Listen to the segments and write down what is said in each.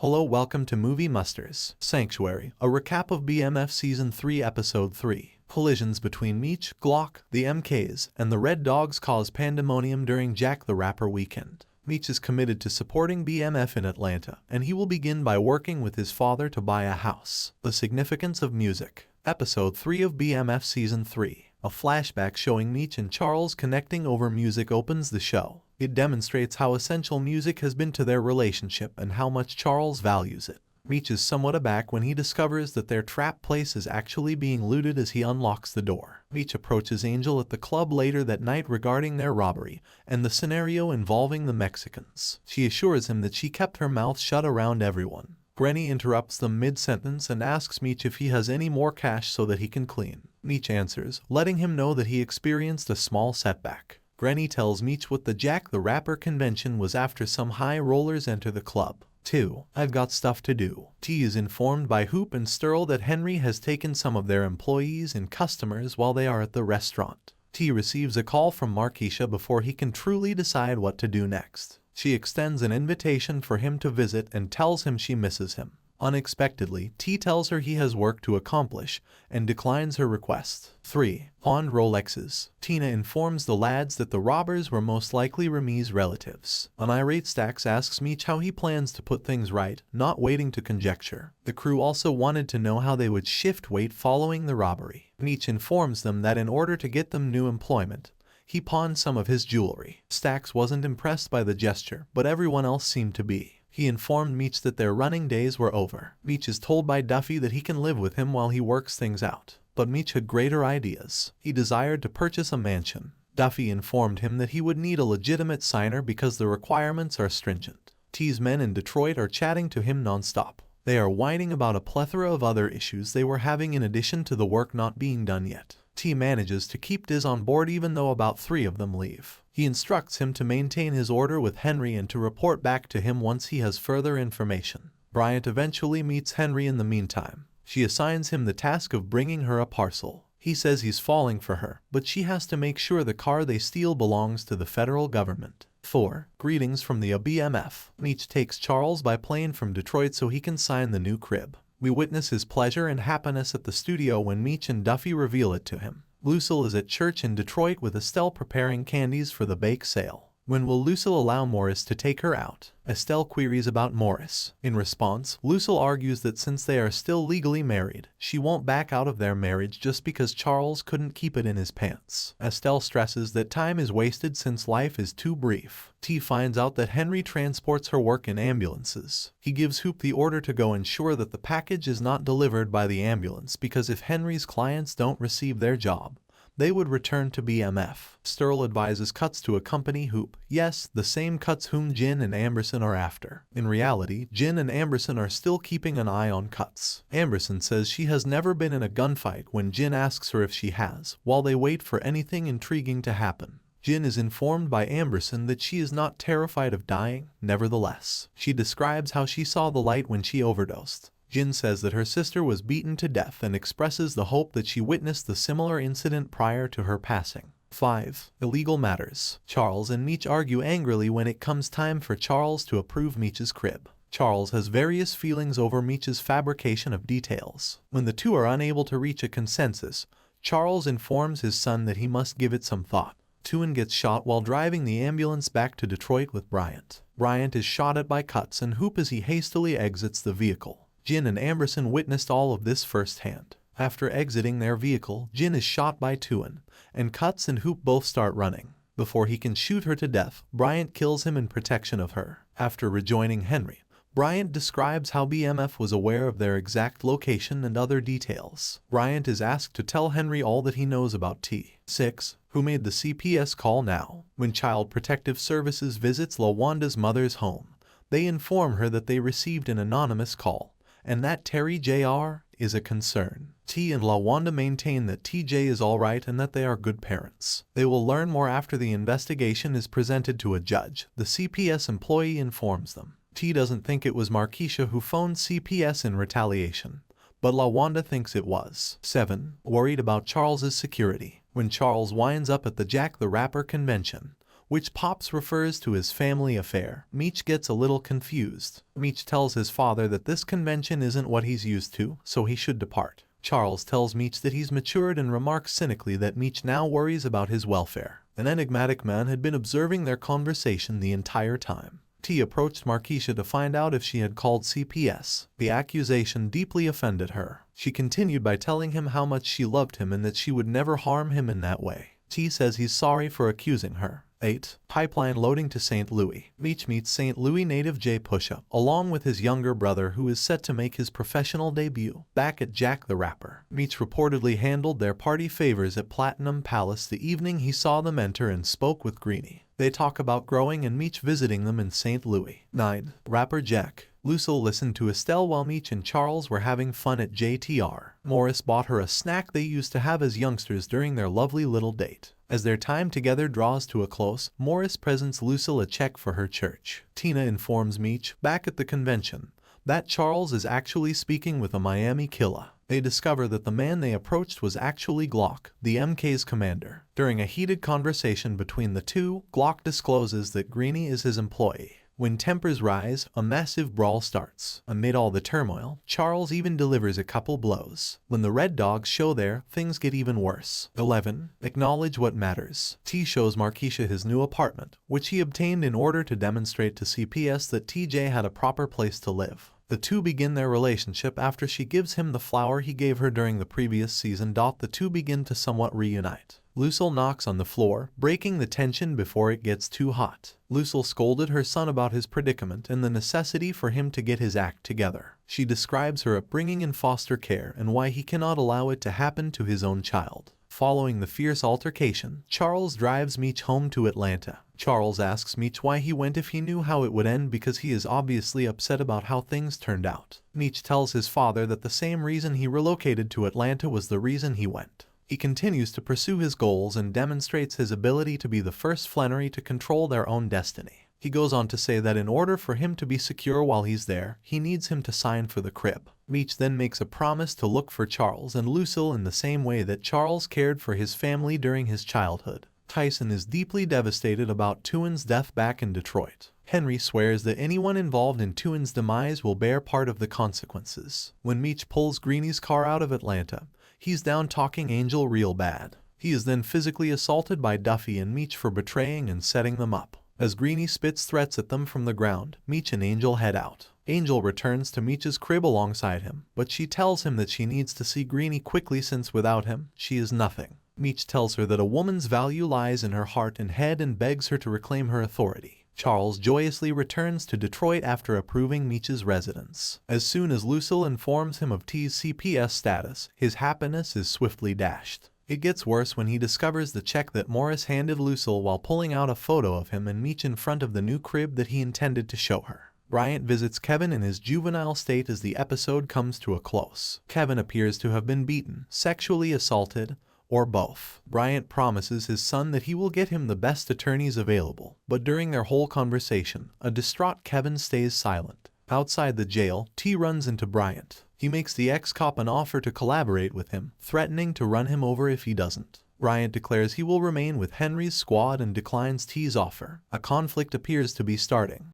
Hello, welcome to Movie Musters Sanctuary, a recap of BMF Season 3 Episode 3. Collisions between Meech, Glock, the MKs, and the Red Dogs cause pandemonium during Jack the Rapper weekend. Meech is committed to supporting BMF in Atlanta, and he will begin by working with his father to buy a house. The significance of music. Episode 3 of BMF Season 3. A flashback showing Meech and Charles connecting over music opens the show. It demonstrates how essential music has been to their relationship and how much Charles values it. Meech is somewhat aback when he discovers that their trap place is actually being looted as he unlocks the door. Meech approaches Angel at the club later that night regarding their robbery and the scenario involving the Mexicans. She assures him that she kept her mouth shut around everyone. Granny interrupts them mid-sentence and asks Meech if he has any more cash so that he can clean. Meech answers, letting him know that he experienced a small setback. Granny tells Meech what the Jack the Rapper convention was after some high rollers enter the club. 2. I've got stuff to do. T is informed by Hoop and Sterl that Henry has taken some of their employees and customers while they are at the restaurant. T receives a call from Markeisha before he can truly decide what to do next. She extends an invitation for him to visit and tells him she misses him. Unexpectedly, T tells her he has work to accomplish and declines her request. 3. Pawned Rolexes. Tina informs the lads that the robbers were most likely Remy's relatives. An irate Stax asks Meech how he plans to put things right, not waiting to conjecture. The crew also wanted to know how they would shift weight following the robbery. Meech informs them that in order to get them new employment, he pawned some of his jewelry. Stax wasn't impressed by the gesture, but everyone else seemed to be. He informed Meech that their running days were over. Meech is told by Duffy that he can live with him while he works things out. But Meech had greater ideas. He desired to purchase a mansion. Duffy informed him that he would need a legitimate signer because the requirements are stringent. T's men in Detroit are chatting to him non-stop. They are whining about a plethora of other issues they were having in addition to the work not being done yet. T manages to keep Diz on board even though about 3 of them leave. He instructs him to maintain his order with Henry and to report back to him once he has further information. Bryant eventually meets Henry in the meantime. She assigns him the task of bringing her a parcel. He says he's falling for her, but she has to make sure the car they steal belongs to the federal government. 4. Greetings from the BMF. Meech takes Charles by plane from Detroit so he can sign the new crib. We witness his pleasure and happiness at the studio when Meech and Duffy reveal it to him. Lucille is at church in Detroit with Estelle preparing candies for the bake sale. When will Lucille allow Morris to take her out? Estelle queries about Morris. In response, Lucille argues that since they are still legally married, she won't back out of their marriage just because Charles couldn't keep it in his pants. Estelle stresses that time is wasted since life is too brief. T finds out that Henry transports her work in ambulances. He gives Hoop the order to go ensure that the package is not delivered by the ambulance because if Henry's clients don't receive their job, they would return to BMF. Sterl advises Cuts to accompany Hoop. Yes, the same Cuts whom Jin and Amberson are after. In reality, Jin and Amberson are still keeping an eye on Cuts. Amberson says she has never been in a gunfight when Jin asks her if she has, while they wait for anything intriguing to happen. Jin is informed by Amberson that she is not terrified of dying. Nevertheless, she describes how she saw the light when she overdosed. Jin says that her sister was beaten to death and expresses the hope that she witnessed the similar incident prior to her passing. 5. Illegal matters. Charles and Meech argue angrily when it comes time for Charles to approve Meech's crib. Charles has various feelings over Meech's fabrication of details. When the two are unable to reach a consensus, Charles informs his son that he must give it some thought. Tuan gets shot while driving the ambulance back to Detroit with Bryant. Bryant is shot at by Cuts and Hoop as he hastily exits the vehicle. Jin and Amberson witnessed all of this firsthand. After exiting their vehicle, Jin is shot by Tuan, and Cuts and Hoop both start running. Before he can shoot her to death, Bryant kills him in protection of her. After rejoining Henry, Bryant describes how BMF was aware of their exact location and other details. Bryant is asked to tell Henry all that he knows about T. 6. Who made the CPS call now? When Child Protective Services visits LaWanda's mother's home, they inform her that they received an anonymous call, and that Terry Jr. is a concern. T and LaWanda maintain that TJ is alright and that they are good parents. They will learn more after the investigation is presented to a judge. The CPS employee informs them. T doesn't think it was Markeisha who phoned CPS in retaliation, but LaWanda thinks it was. 7. Worried about Charles's security. When Charles winds up at the Jack the Rapper convention, which Pops refers to as family affair. Meech gets a little confused. Meech tells his father that this convention isn't what he's used to, so he should depart. Charles tells Meech that he's matured and remarks cynically that Meech now worries about his welfare. An enigmatic man had been observing their conversation the entire time. T approached Markeisha to find out if she had called CPS. The accusation deeply offended her. She continued by telling him how much she loved him and that she would never harm him in that way. T says he's sorry for accusing her. 8. Pipeline loading to St. Louis. Meech meets St. Louis native Jay Pusha, along with his younger brother who is set to make his professional debut. Back at Jack the Rapper, Meech reportedly handled their party favors at Platinum Palace the evening he saw them enter and spoke with Greenie. They talk about growing and Meech visiting them in St. Louis. 9. Rapper Jack. Lucille listened to Estelle while Meech and Charles were having fun at JTR. Morris bought her a snack they used to have as youngsters during their lovely little date. As their time together draws to a close, Morris presents Lucille a check for her church. Tina informs Meech, back at the convention, that Charles is actually speaking with a Miami killer. They discover that the man they approached was actually Glock, the MK's commander. During a heated conversation between the two, Glock discloses that Greenie is his employee. When tempers rise, a massive brawl starts. Amid all the turmoil, Charles even delivers a couple blows. When the Red Dogs show there, things get even worse. 11. Acknowledge what matters. T shows Markeisha his new apartment, which he obtained in order to demonstrate to CPS that TJ had a proper place to live. The two begin their relationship after she gives him the flower he gave her during the previous season. The two begin to somewhat reunite. Lucille knocks on the floor, breaking the tension before it gets too hot. Lucille scolded her son about his predicament and the necessity for him to get his act together. She describes her upbringing in foster care and why he cannot allow it to happen to his own child. Following the fierce altercation, Charles drives Meech home to Atlanta. Charles asks Meech why he went if he knew how it would end because he is obviously upset about how things turned out. Meech tells his father that the same reason he relocated to Atlanta was the reason he went. He continues to pursue his goals and demonstrates his ability to be the first Flannery to control their own destiny. He goes on to say that in order for him to be secure while he's there, he needs him to sign for the crib. Meech then makes a promise to look for Charles and Lucille in the same way that Charles cared for his family during his childhood. Tyson is deeply devastated about Tuin's death back in Detroit. Henry swears that anyone involved in Tuin's demise will bear part of the consequences. When Meech pulls Greenie's car out of Atlanta, he's down talking Angel real bad. He is then physically assaulted by Duffy and Meech for betraying and setting them up. As Greenie spits threats at them from the ground, Meech and Angel head out. Angel returns to Meech's crib alongside him, but she tells him that she needs to see Greenie quickly since without him, she is nothing. Meech tells her that a woman's value lies in her heart and head and begs her to reclaim her authority. Charles joyously returns to Detroit after approving Meech's residence. As soon as Lucille informs him of T's CPS status, his happiness is swiftly dashed. It gets worse when he discovers the check that Morris handed Lucille while pulling out a photo of him and Meech in front of the new crib that he intended to show her. Bryant visits Kevin in his juvenile state as the episode comes to a close. Kevin appears to have been beaten, sexually assaulted, or both. Bryant promises his son that he will get him the best attorneys available, but during their whole conversation, a distraught Kevin stays silent. Outside the jail, T runs into Bryant. He makes the ex-cop an offer to collaborate with him, threatening to run him over if he doesn't. Bryant declares he will remain with Henry's squad and declines T's offer. A conflict appears to be starting.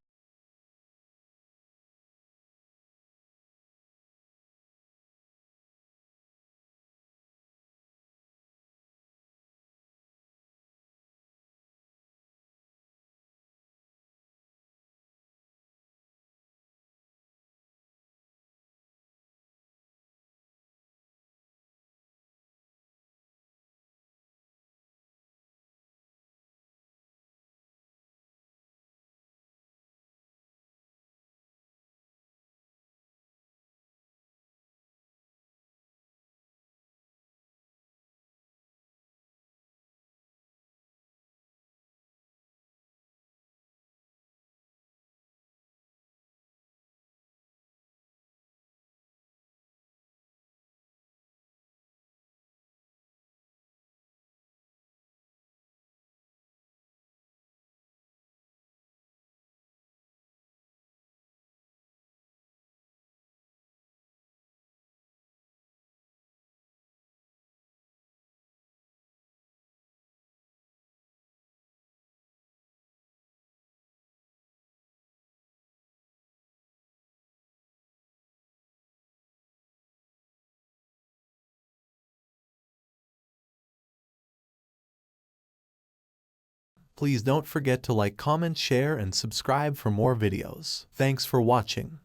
Please don't forget to like, comment, share, and subscribe for more videos. Thanks for watching.